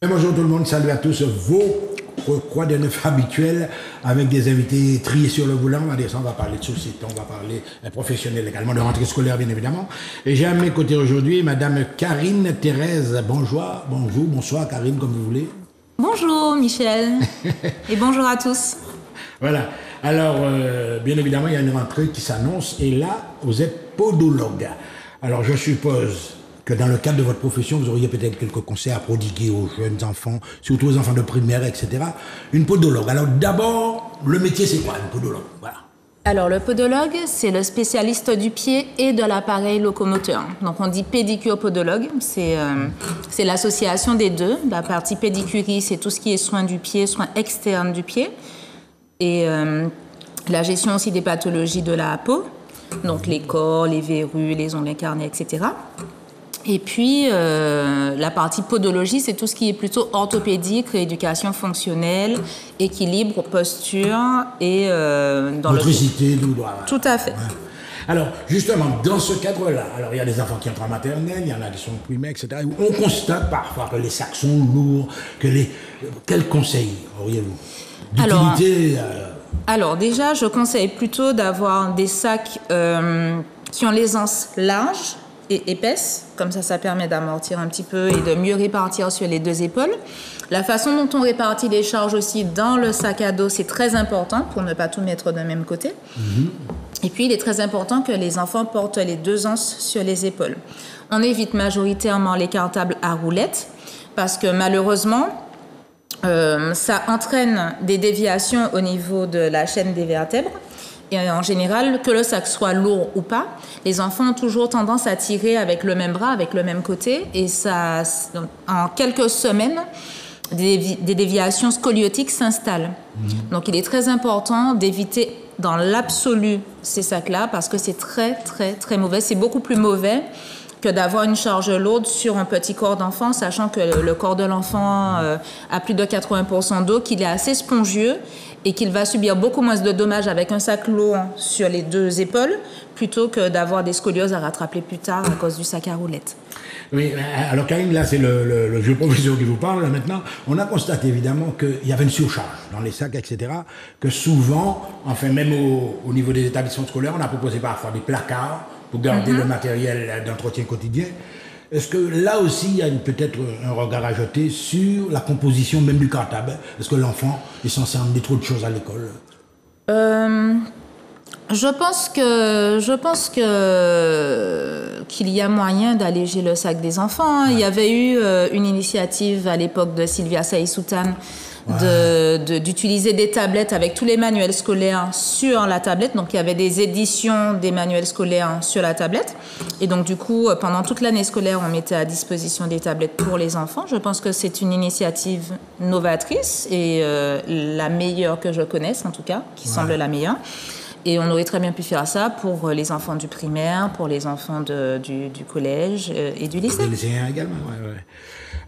Bonjour tout le monde, salut à tous, vos Croix de Neuf habituels avec des invités triés sur le volant. On va parler de société, on va parler professionnel également, de rentrée scolaire bien évidemment. Et j'ai à mes côtés aujourd'hui Madame Karine Thérèse. Bonsoir Karine, comme vous voulez. Bonjour Michel et bonjour à tous. Voilà, alors bien évidemment il y a une rentrée qui s'annonce et là vous êtes podologue. Alors je suppose que dans le cadre de votre profession, vous auriez peut-être quelques conseils à prodiguer aux jeunes enfants, surtout aux enfants de primaire, etc. Une podologue. Alors d'abord, le métier c'est quoi, une podologue? Voilà. Alors le podologue, c'est le spécialiste du pied et de l'appareil locomoteur. Donc on dit pédicure-podologue, c'est l'association des deux. La partie pédicurie, c'est tout ce qui est soins du pied, soins externes du pied. Et la gestion aussi des pathologies de la peau, donc les corps, les verrues, les ongles incarnés, etc. Et puis, la partie podologie, c'est tout ce qui est plutôt orthopédique, rééducation fonctionnelle, équilibre, posture et dans motricité, le... Tout à fait. Ouais. Alors, justement, dans ce cadre-là, alors il y a des enfants qui entrent en maternelle, il y en a qui sont primaires, etc. On constate parfois que les sacs sont lourds, Quels conseils auriez-vous d'utilité? Alors, déjà, je conseille plutôt d'avoir des sacs qui ont l'aisance large et épaisse, comme ça permet d'amortir un petit peu et de mieux répartir sur les deux épaules. La façon dont on répartit les charges aussi dans le sac à dos, c'est très important pour ne pas tout mettre d'un même côté. Et puis, il est très important que les enfants portent les deux anses sur les épaules. On évite majoritairement les cartables à roulettes parce que malheureusement, ça entraîne des déviations au niveau de la chaîne des vertèbres. Et en général, que le sac soit lourd ou pas, les enfants ont toujours tendance à tirer avec le même bras, avec le même côté. Et ça, en quelques semaines, des déviations scoliotiques s'installent. Donc il est très important d'éviter dans l'absolu ces sacs-là parce que c'est très, très, très mauvais. C'est beaucoup plus mauvais que d'avoir une charge lourde sur un petit corps d'enfant, sachant que le corps de l'enfant a plus de 80% d'eau, qu'il est assez spongieux et qu'il va subir beaucoup moins de dommages avec un sac lourd sur les deux épaules plutôt que d'avoir des scolioses à rattraper plus tard à cause du sac à roulettes. Oui, alors Karine, là c'est le jeu professeur qui vous parle. Là, maintenant, on a constaté évidemment qu'il y avait une surcharge dans les sacs, etc. Que souvent, enfin même au niveau des établissements scolaires, on a proposé parfois des placards pour garder le matériel d'entretien quotidien. Est-ce que là aussi, il y a peut-être un regard à jeter sur la composition même du cartable? Est-ce que l'enfant est censé emmener trop de choses à l'école? Je pense qu'il y a moyen d'alléger le sac des enfants. Il y avait eu une initiative à l'époque de Sylvia Saï-Soutane d'utiliser des tablettes avec tous les manuels scolaires sur la tablette. Donc, il y avait des éditions des manuels scolaires sur la tablette. Et donc, du coup, pendant toute l'année scolaire, on mettait à disposition des tablettes pour les enfants. Je pense que c'est une initiative novatrice et la meilleure que je connaisse, en tout cas, qui semble la meilleure. Et on aurait très bien pu faire ça pour les enfants du primaire, pour les enfants du collège et du lycée. Du lycéen également, oui.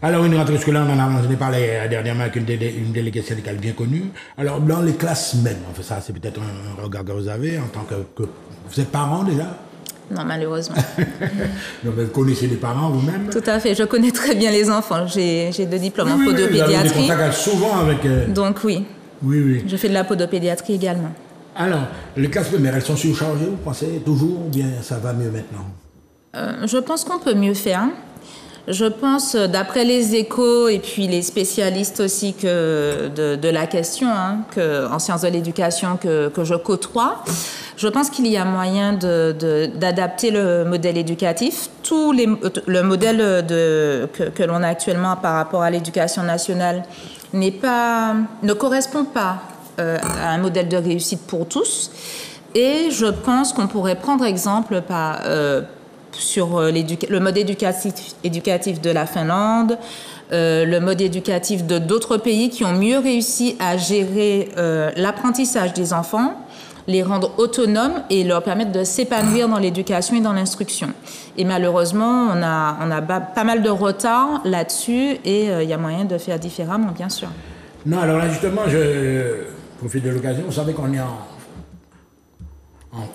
Alors, une rentrée scolaire, on en a parlé dernièrement avec une déléguée syndicale bien connue. Alors, dans les classes même, enfin, ça, c'est peut-être un regard que vous avez en tant que... Vous êtes parents déjà? Non, malheureusement. Donc, vous connaissez les parents vous-même? Tout à fait, je connais très bien les enfants. J'ai 2 diplômes en podopédiatrie. Vous avez des contacts souvent avec... Donc, oui. Oui. Je fais de la podopédiatrie également. Alors, les classes primaires, elles sont surchargées, vous pensez, toujours, ou bien ça va mieux maintenant? Je pense qu'on peut mieux faire. Je pense, d'après les échos et puis les spécialistes aussi de la question, en sciences de l'éducation que je côtoie, je pense qu'il y a moyen d'adapter le modèle éducatif. Le modèle que l'on a actuellement par rapport à l'éducation nationale ne correspond pas à un modèle de réussite pour tous. Et je pense qu'on pourrait prendre exemple sur le mode éducatif de la Finlande, le mode éducatif de d'autres pays qui ont mieux réussi à gérer l'apprentissage des enfants, les rendre autonomes et leur permettre de s'épanouir dans l'éducation et dans l'instruction. Et malheureusement, on a pas mal de retard là-dessus et il y a moyen de faire différemment, bien sûr. Non, alors là, justement, je profite de l'occasion. Vous savez qu'on est en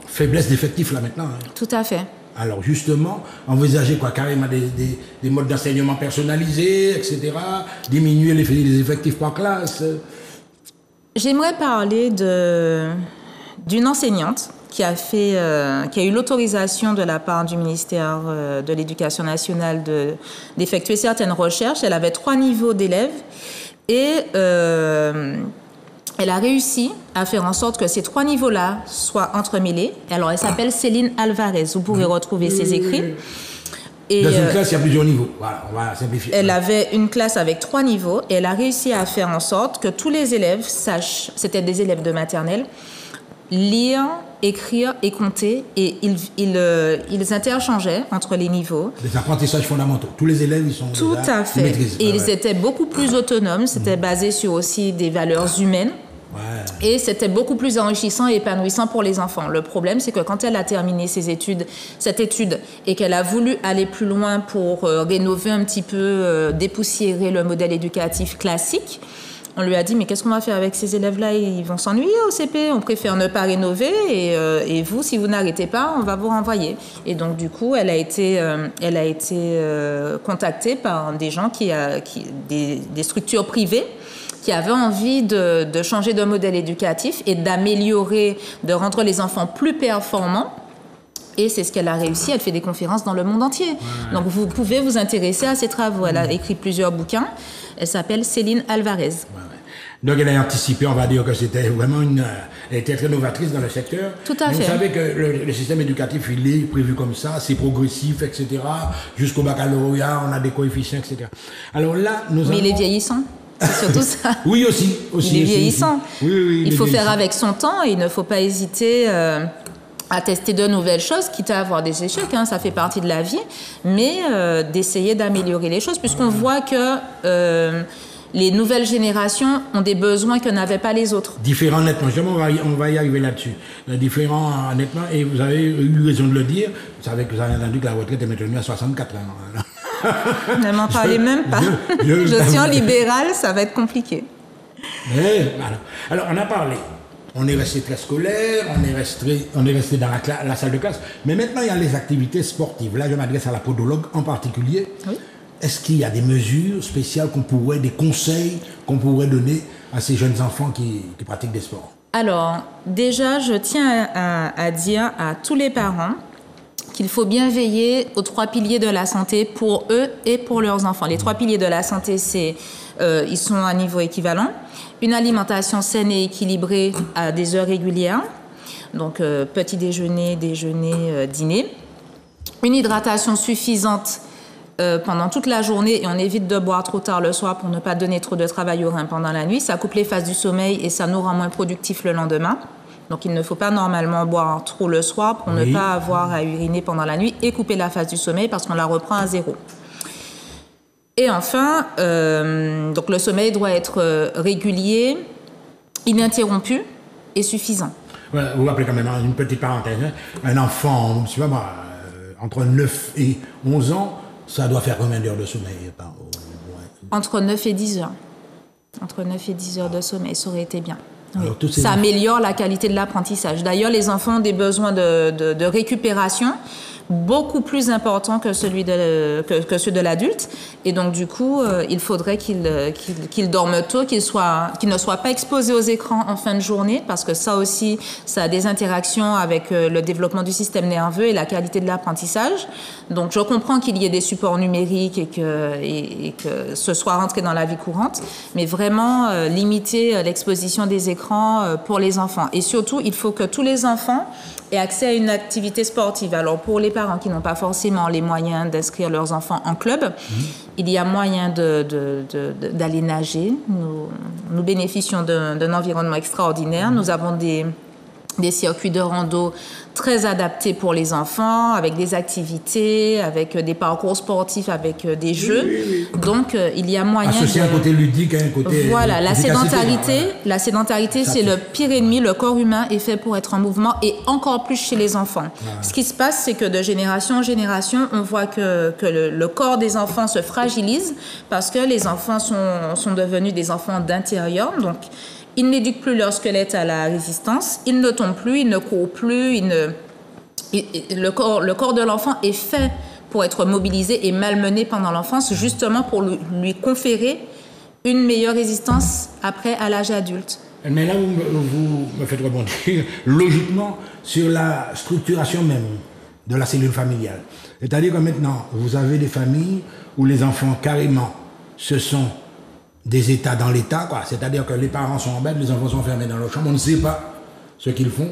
faiblesse d'effectifs là maintenant. Tout à fait. Alors justement, envisager quoi, carrément des modes d'enseignement personnalisés, etc., diminuer les effectifs par classe. J'aimerais parler d'une enseignante qui a eu l'autorisation de la part du ministère de l'Éducation nationale d'effectuer certaines recherches. Elle avait 3 niveaux d'élèves et elle a réussi à faire en sorte que ces 3 niveaux-là soient entremêlés. Alors, elle s'appelle Céline Alvarez. Vous pourrez retrouver ses écrits. Et dans une classe, il y a plusieurs niveaux. Voilà, on va simplifier. Elle avait une classe avec 3 niveaux et elle a réussi à faire en sorte que tous les élèves sachent, c'était des élèves de maternelle, lire, écrire et compter, et ils interchangeaient entre les niveaux. Des apprentissages fondamentaux. Tous les élèves, ils sont tout à fait. Maîtrisent. Et ils étaient beaucoup plus autonomes. C'était basé sur aussi des valeurs humaines. Ouais. Et c'était beaucoup plus enrichissant et épanouissant pour les enfants. Le problème, c'est que quand elle a terminé cette étude et qu'elle a voulu aller plus loin pour rénover un petit peu, dépoussiérer le modèle éducatif classique, on lui a dit, mais qu'est-ce qu'on va faire avec ces élèves-là? Ils vont s'ennuyer au CP, on préfère ne pas rénover et vous, si vous n'arrêtez pas, on va vous renvoyer. Et donc, du coup, elle a été contactée par des gens des structures privées qui avaient envie de changer de modèle éducatif et d'améliorer, de rendre les enfants plus performants. Et c'est ce qu'elle a réussi. Elle fait des conférences dans le monde entier. Ouais. Donc, vous pouvez vous intéresser à ses travaux. Elle a écrit plusieurs bouquins. Elle s'appelle Céline Alvarez. Ouais. Donc, elle a anticipé, on va dire que c'était vraiment elle était très novatrice dans le secteur. Tout à fait. Vous savez que le système éducatif, il est prévu comme ça, c'est progressif, etc. Jusqu'au baccalauréat, on a des coefficients, etc. Alors là, Mais il est vieillissant. C'est surtout ça. Oui, aussi. Il est vieillissant. Oui, il faut faire avec son temps et il ne faut pas hésiter à tester de nouvelles choses, quitte à avoir des échecs, hein, ça fait partie de la vie, mais d'essayer d'améliorer les choses, puisqu'on voit que les nouvelles générations ont des besoins que n'avaient pas les autres. Différents nettement, on va y arriver là-dessus. Différents nettement, et vous avez eu raison de le dire, vous savez que vous avez entendu que la retraite est maintenue à 64 ans. Ne m'en parlez même pas. Je suis en libéral, ça va être compliqué. Mais, alors, on a parlé. On est resté très scolaire, on est resté dans la salle de classe. Mais maintenant, il y a les activités sportives. Là, je m'adresse à la podologue en particulier. Oui. Est-ce qu'il y a des mesures spéciales des conseils qu'on pourrait donner à ces jeunes enfants qui pratiquent des sports? Alors, déjà, je tiens à dire à tous les parents qu'il faut bien veiller aux 3 piliers de la santé pour eux et pour leurs enfants. Les 3 piliers de la santé, ils sont à niveau équivalent. Une alimentation saine et équilibrée à des heures régulières, donc petit déjeuner, dîner. Une hydratation suffisante pendant toute la journée et on évite de boire trop tard le soir pour ne pas donner trop de travail aux reins pendant la nuit. Ça coupe les phases du sommeil et ça nous rend moins productifs le lendemain. Donc, il ne faut pas normalement boire trop le soir pour ne pas avoir à uriner pendant la nuit et couper la phase du sommeil parce qu'on la reprend à 0. Et enfin, donc le sommeil doit être régulier, ininterrompu et suffisant. Voilà, vous vous rappelez quand même, une petite parenthèse, hein, un enfant, je sais pas moi, entre 9 et 11 ans, ça doit faire combien d'heures de sommeil Entre 9 et 10 heures. Entre 9 et 10 heures de sommeil, ça aurait été bien. Oui. Alors, ça améliore la qualité de l'apprentissage. D'ailleurs, les enfants ont des besoins de récupération beaucoup plus importants que ceux de l'adulte. Et donc, du coup, il faudrait qu'ils dorment tôt, qu'ils ne soient pas exposés aux écrans en fin de journée, parce que ça aussi, ça a des interactions avec le développement du système nerveux et la qualité de l'apprentissage. Donc, je comprends qu'il y ait des supports numériques et que ce soit rentré dans la vie courante, mais vraiment limiter l'exposition des écrans pour les enfants. Et surtout, il faut que tous les enfants aient accès à une activité sportive. Alors, pour les parents qui n'ont pas forcément les moyens d'inscrire leurs enfants en club, il y a moyen d'aller nager. Nous bénéficions d'un environnement extraordinaire. Nous avons des circuits de rando très adaptés pour les enfants, avec des activités, avec des parcours sportifs, avec des jeux. Oui. Donc, il y a moyen associer un côté ludique à un côté... Voilà, la sédentarité, c'est le pire ennemi. Le corps humain est fait pour être en mouvement et encore plus chez les enfants. Ah. Ce qui se passe, c'est que de génération en génération, on voit que le corps des enfants se fragilise parce que les enfants sont devenus des enfants d'intérieur. Donc, ils n'éduquent plus leur squelette à la résistance, ils ne tombent plus, ils ne courent plus, ils le corps de l'enfant est fait pour être mobilisé et malmené pendant l'enfance, justement pour lui conférer une meilleure résistance après à l'âge adulte. Mais là, vous me faites rebondir logiquement sur la structuration même de la cellule familiale. C'est-à-dire que maintenant, vous avez des familles où les enfants, carrément, ce sont des états dans l'état, quoi. C'est-à-dire que les parents sont en bed, les enfants sont fermés dans leur chambre, on ne sait pas ce qu'ils font.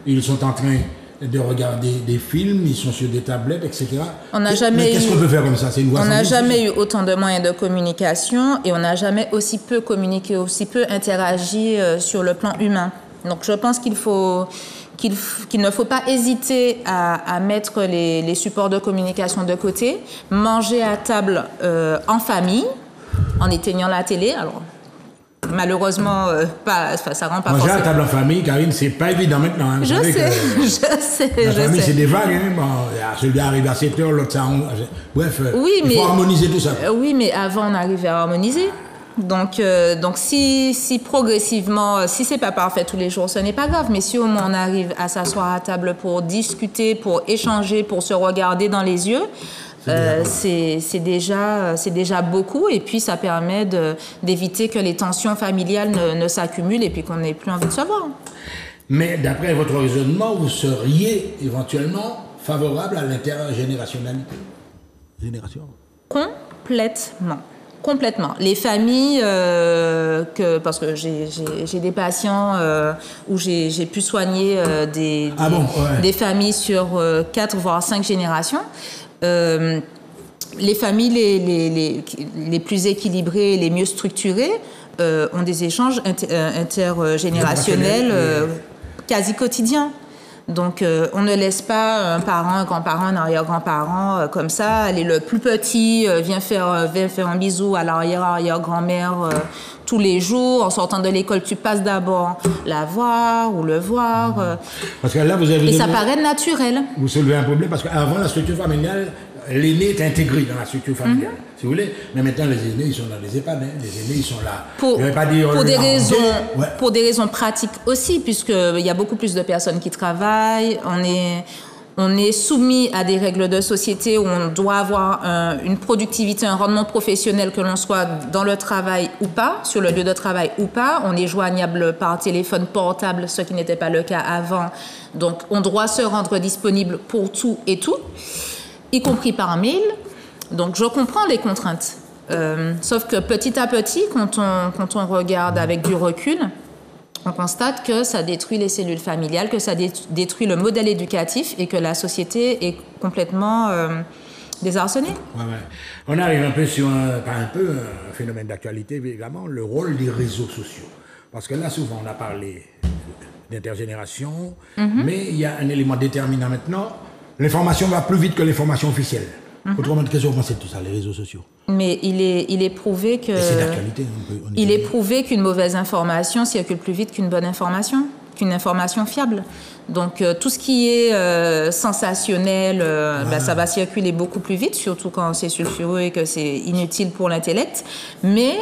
Ils sont en train de regarder des films, ils sont sur des tablettes, etc. Qu'est-ce qu'on peut faire comme ça? C'est une voie On n'a sans jamais eu autant de moyens de communication et on n'a jamais aussi peu communiqué, aussi peu interagi sur le plan humain. Donc je pense qu'il ne faut pas hésiter à mettre les supports de communication de côté, manger à table en famille, en éteignant la télé. Alors, malheureusement, ça rend pas manger forcément. à table en famille, Karine, c'est pas évident maintenant. Hein. Je sais. La famille, c'est des vagues. Hein. Bon, celui arrive à 7 heures, l'autre ça. Bref, il faut harmoniser tout ça. Oui, mais avant, on arrivait à harmoniser. Donc si progressivement, si c'est pas parfait tous les jours, ce n'est pas grave. Mais si au moins on arrive à s'asseoir à table pour discuter, pour échanger, pour se regarder dans les yeux, c'est déjà beaucoup. Et puis ça permet d'éviter que les tensions familiales ne s'accumulent et puis qu'on n'ait plus envie de se voir. Mais d'après votre raisonnement, vous seriez éventuellement favorable à l'intergénérationnalité? Complètement. Les familles, parce que j'ai des patients où j'ai pu soigner des familles sur 4 voire 5 générations. Les familles les plus équilibrées, les mieux structurées ont des échanges intergénérationnels quasi quotidiens. Donc, on ne laisse pas un parent, un grand-parent, un arrière-grand-parent comme ça. Allez, le plus petit vient faire un bisou à l'arrière-arrière-grand-mère tous les jours. En sortant de l'école, tu passes d'abord la voir ou le voir. Parce que là, vous avez... Et ça paraît naturel. Vous soulevez un problème parce qu'avant, la structure familiale, l'aîné est intégré dans la structure familiale, si vous voulez. Mais maintenant, les aînés, ils sont dans les EHPAD. Les aînés, ils sont là. Pour des raisons pratiques aussi, puisqu'il y a beaucoup plus de personnes qui travaillent. On est soumis à des règles de société où on doit avoir une productivité, un rendement professionnel, que l'on soit dans le travail ou pas, sur le lieu de travail ou pas. On est joignable par téléphone portable, ce qui n'était pas le cas avant. Donc, on doit se rendre disponible pour tout et tout, y compris par mail. Donc, je comprends les contraintes. Sauf que petit à petit, quand on regarde avec du recul, on constate que ça détruit les cellules familiales, que ça détruit le modèle éducatif et que la société est complètement désarçonnée. Ouais. On arrive un peu sur un phénomène d'actualité, évidemment, le rôle des réseaux sociaux. Parce que là, souvent, on a parlé d'intergénération, mais il y a un élément déterminant maintenant. L'information va plus vite que l'information officielle. Autrement, qu'est-ce que vous pensez de tout ça, les réseaux sociaux? Mais il est prouvé que... Et c'est d'actualité. Il est prouvé qu'une mauvaise information circule plus vite qu'une bonne information, qu'une information fiable. Donc, tout ce qui est sensationnel, ça va circuler beaucoup plus vite, surtout quand c'est sulfureux et que c'est inutile pour l'intellect. Mais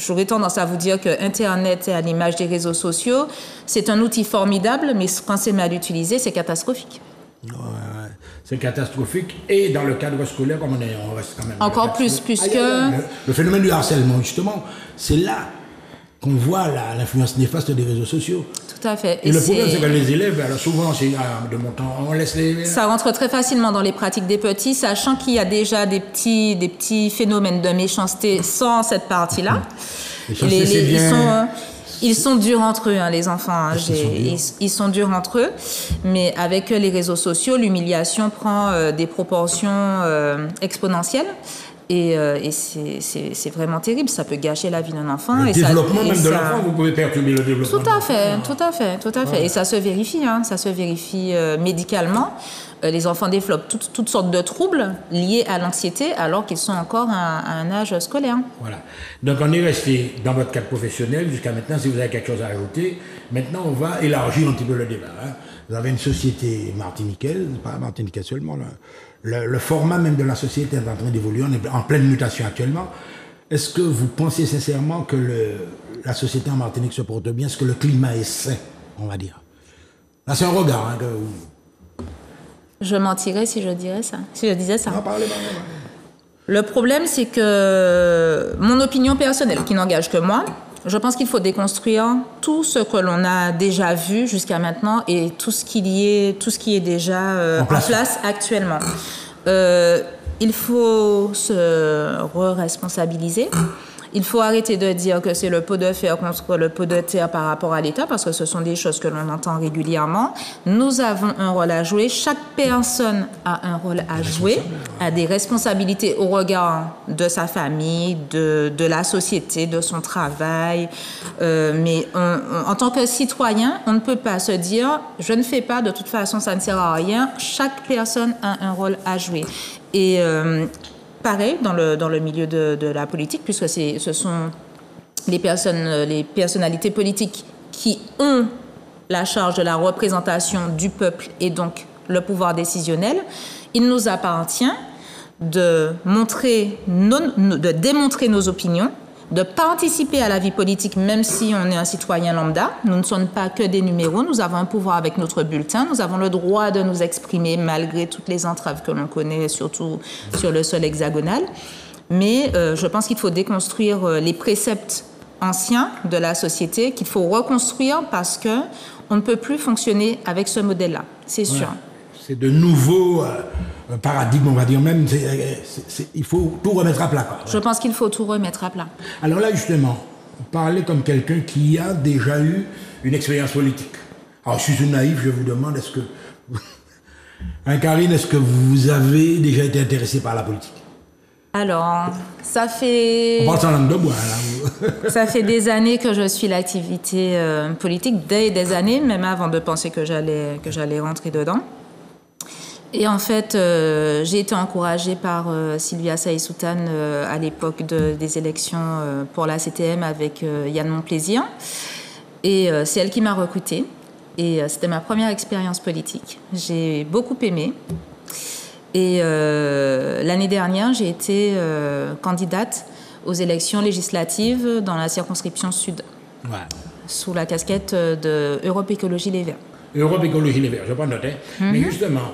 j'aurais tendance à vous dire que Internet, à l'image des réseaux sociaux, c'est un outil formidable, mais quand c'est mal utilisé, c'est catastrophique. C'est catastrophique. Et dans le cadre scolaire, comme on reste quand même... Encore plus, puisque... Le phénomène du harcèlement, justement, c'est là qu'on voit l'influence néfaste des réseaux sociaux. Tout à fait. Et le problème, c'est que les élèves, alors souvent, de mon temps, on laisse les... Ça rentre très facilement dans les pratiques des petits, sachant qu'il y a déjà des petits phénomènes de méchanceté sans cette partie-là. Ils sont durs entre eux, les enfants. Ils sont durs entre eux. Mais avec les réseaux sociaux, l'humiliation prend des proportions exponentielles. Et c'est vraiment terrible. Ça peut gâcher la vie d'un enfant. Le développement même de l'enfant, vous pouvez perturber le développement. Tout à fait. Et ça se vérifie. Ça se vérifie médicalement. Les enfants développent toutes sortes de troubles liés à l'anxiété alors qu'ils sont encore à un âge scolaire. Voilà. Donc on est resté dans votre cadre professionnel jusqu'à maintenant. Si vous avez quelque chose à ajouter, maintenant on va élargir un petit peu le débat. Vous avez une société martiniquaise, pas martiniquaise seulement. Le format même de la société est en train d'évoluer. On est en pleine mutation actuellement. Est-ce que vous pensez sincèrement que la société en Martinique se porte bien? Est-ce que le climat est sain, on va dire? Là, c'est un regard. Je mentirais si je disais ça. Non, parlez. Le problème, c'est que mon opinion personnelle, qui n'engage que moi, je pense qu'il faut déconstruire tout ce que l'on a déjà vu jusqu'à maintenant et tout ce qui est déjà en place actuellement. Il faut se re-responsabiliser. Il faut arrêter de dire que c'est le pot de fer contre le pot de terre par rapport à l'État, parce que ce sont des choses que l'on entend régulièrement. Nous avons un rôle à jouer. Chaque personne a un rôle à jouer, a des responsabilités au regard de sa famille, de la société, de son travail. Mais en tant que citoyen, on ne peut pas se dire « je ne fais pas, de toute façon, ça ne sert à rien ». Chaque personne a un rôle à jouer. Et pareil dans le milieu de la politique, puisque ce sont les personnalités politiques qui ont la charge de la représentation du peuple et donc le pouvoir décisionnel. Il nous appartient de démontrer nos opinions, de participer à la vie politique, même si on est un citoyen lambda. Nous ne sommes pas que des numéros, nous avons un pouvoir avec notre bulletin, nous avons le droit de nous exprimer malgré toutes les entraves que l'on connaît, surtout sur le sol hexagonal. Mais je pense qu'il faut déconstruire les préceptes anciens de la société, qu'il faut reconstruire parce qu'on ne peut plus fonctionner avec ce modèle-là, c'est sûr. C'est de nouveaux paradigmes, on va dire même. Il faut tout remettre à plat. Quoi. Je pense qu'il faut tout remettre à plat. Alors là, justement, parler comme quelqu'un qui a déjà eu une expérience politique. Alors, je suis naïf, je vous demande, est-ce que... Karine, est-ce que vous avez déjà été intéressée par la politique? Alors, ça fait... On parle sans langue de bois, là. Ça fait des années que je suis l'activité politique, des années, même avant de penser que j'allais rentrer dedans. Et en fait, j'ai été encouragée par Sylvia Saï-Soutane à l'époque des élections pour la CTM avec Yann Monplaisir. Et c'est elle qui m'a recrutée. Et c'était ma première expérience politique. J'ai beaucoup aimé. Et l'année dernière, j'ai été candidate aux élections législatives dans la circonscription Sud, sous la casquette de Europe Écologie Les Verts. Europe Écologie Les Verts, je pas noter. Mais justement,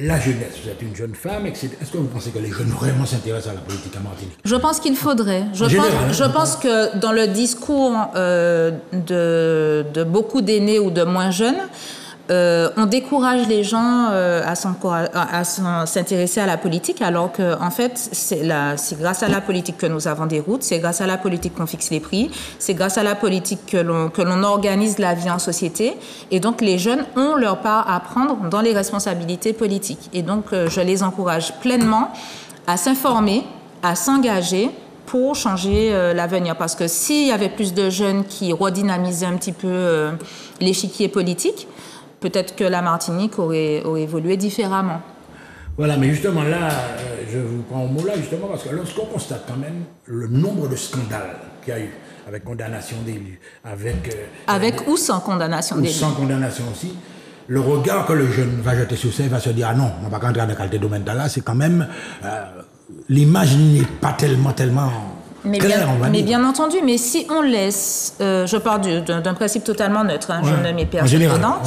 la jeunesse, vous êtes une jeune femme, etc. Est-ce que vous pensez que les jeunes vraiment s'intéressent à la politique à Martinique? Je pense qu'il faudrait. Je pense que dans le discours de beaucoup d'aînés ou de moins jeunes, on décourage les gens à s'intéresser à la politique, alors qu'en fait, c'est grâce à la politique que nous avons des routes, c'est grâce à la politique qu'on fixe les prix, c'est grâce à la politique que l'on organise la vie en société. Et donc, les jeunes ont leur part à prendre dans les responsabilités politiques. Et donc, je les encourage pleinement à s'informer, à s'engager pour changer l'avenir. Parce que s'il y avait plus de jeunes qui redynamisaient un petit peu l'échiquier politique, peut-être que la Martinique aurait évolué différemment. Voilà, mais justement là, je vous prends au mot là, justement, parce que lorsqu'on constate quand même le nombre de scandales qu'il y a eu, avec condamnation d'élus, avec ou sans condamnation d'élus. Sans condamnation aussi, le regard que le jeune va jeter sur ça, il va se dire, ah non, on ne va pas rentrer dans qualité domaine là, c'est quand même, l'image n'est pas tellement mais bien entendu, mais si on laisse, je pars d'un principe totalement neutre, je ne mets personne dedans,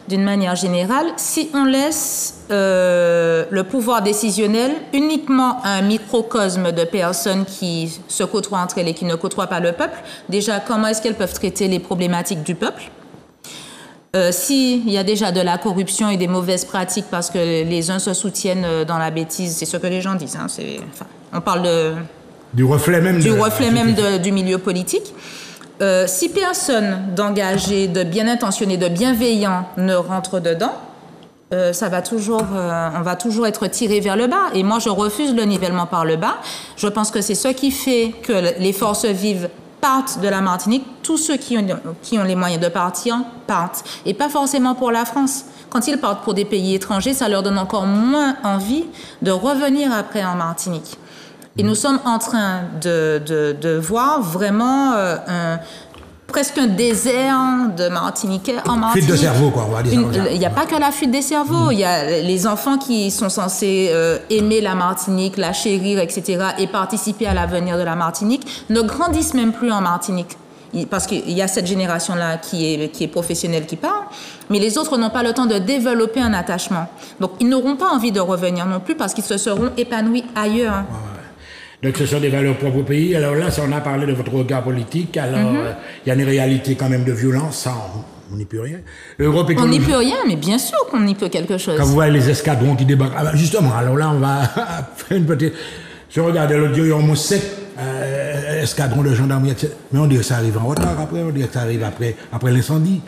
d'une manière générale, si on laisse le pouvoir décisionnel uniquement à un microcosme de personnes qui se côtoient entre elles et qui ne côtoient pas le peuple, déjà, comment est-ce qu'elles peuvent traiter les problématiques du peuple? S'il y a déjà de la corruption et des mauvaises pratiques parce que les uns se soutiennent dans la bêtise, c'est ce que les gens disent, on parle du reflet même du milieu politique. Si personne d'engagé, de bien intentionné, de bienveillant ne rentre dedans, on va toujours être tiré vers le bas. Et moi, je refuse le nivellement par le bas. Je pense que c'est ce qui fait que les forces vives partent de la Martinique. Tous ceux qui ont les moyens de partir partent. Et pas forcément pour la France. Quand ils partent pour des pays étrangers, ça leur donne encore moins envie de revenir après en Martinique. Et nous sommes en train de voir vraiment presque un désert de Martiniquais en Martinique. Fuite de cerveau, quoi, on va dire. Il n'y a pas que la fuite des cerveaux. Il y a les enfants qui sont censés aimer la Martinique, la chérir, etc., et participer à l'avenir de la Martinique, ne grandissent même plus en Martinique. Parce qu'il y a cette génération-là qui est professionnelle, qui part, mais les autres n'ont pas le temps de développer un attachement. Donc, ils n'auront pas envie de revenir non plus parce qu'ils se seront épanouis ailleurs. Ouais. Donc, ce sont des valeurs propres au pays. Alors là, si on a parlé de votre regard politique, alors il y a une réalité quand même de violence, ça, on n'y peut rien. L'Europe on n'y peut rien, mais bien sûr qu'on y peut quelque chose. Quand vous voyez les escadrons qui débarquent, justement, alors là, on va faire une petite... Je regardais l'autre jour, il y a au moins 7 escadrons de gendarmerie, etc. Mais on dirait que ça arrive en retard après, on dirait que ça arrive après l'incendie.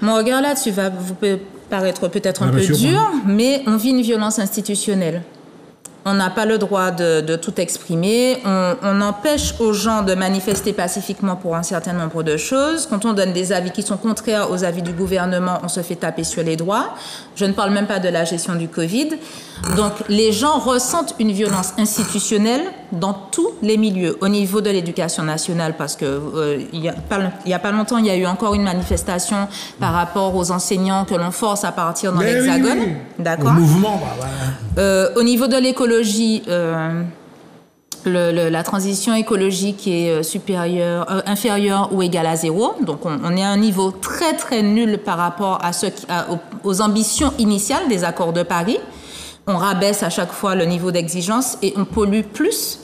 Mon regard là-dessus vous peut paraître peut-être un peu dur, mais on vit une violence institutionnelle. On n'a pas le droit de tout exprimer. On empêche aux gens de manifester pacifiquement pour un certain nombre de choses. Quand on donne des avis qui sont contraires aux avis du gouvernement, on se fait taper sur les doigts. Je ne parle même pas de la gestion du Covid. Donc, les gens ressentent une violence institutionnelle dans tous les milieux. Au niveau de l'éducation nationale, parce que il y a pas longtemps, il y a eu encore une manifestation par rapport aux enseignants que l'on force à partir dans l'Hexagone. Oui. D'accord. Au mouvement, au niveau de l'écologie, la transition écologique est inférieure ou égale à 0. Donc, on est à un niveau très, très nul par rapport aux ambitions initiales des accords de Paris. On rabaisse à chaque fois le niveau d'exigence et on pollue plus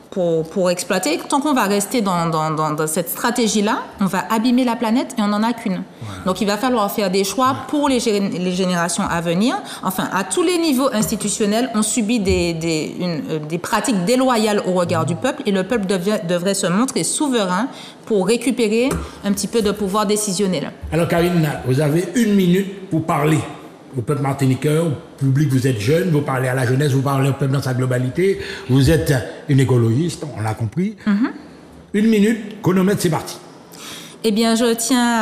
pour exploiter. Tant qu'on va rester dans cette stratégie-là, on va abîmer la planète et on n'en a qu'une. Ouais. Donc, il va falloir faire des choix pour les générations à venir. Enfin, à tous les niveaux institutionnels, on subit des pratiques déloyales au regard du peuple et le peuple devrait se montrer souverain pour récupérer un petit peu de pouvoir décisionnel. Alors, Karine, vous avez 1 minute pour parler au peuple martiniquais, au public, vous êtes jeune, vous parlez à la jeunesse, vous parlez au peuple dans sa globalité, vous êtes une écologiste, on l'a compris. 1 minute, chronomètre, c'est parti. Eh bien, je tiens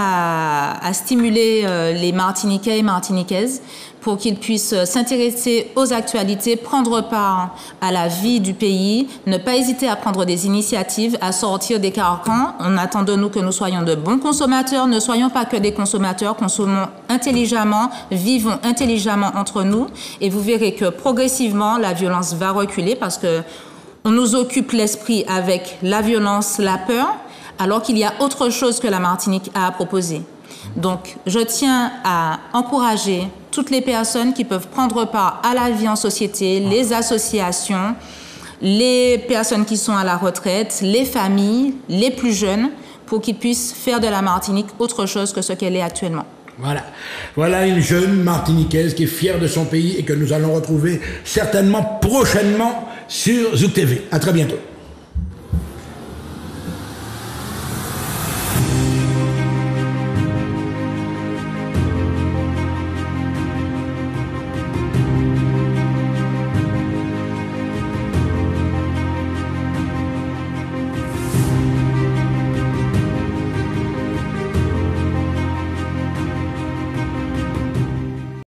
à stimuler les Martiniquais et Martiniquaises pour qu'ils puissent s'intéresser aux actualités, prendre part à la vie du pays, ne pas hésiter à prendre des initiatives, à sortir des carcans. On attend de nous que nous soyons de bons consommateurs. Ne soyons pas que des consommateurs, consommons intelligemment, vivons intelligemment entre nous. Et vous verrez que progressivement, la violence va reculer parce que on nous occupe l'esprit avec la violence, la peur, alors qu'il y a autre chose que la Martinique a à proposer. Donc, je tiens à encourager toutes les personnes qui peuvent prendre part à la vie en société, les associations, les personnes qui sont à la retraite, les familles, les plus jeunes, pour qu'ils puissent faire de la Martinique autre chose que ce qu'elle est actuellement. Voilà une jeune Martiniquaise qui est fière de son pays et que nous allons retrouver certainement prochainement sur Zouk TV. À très bientôt.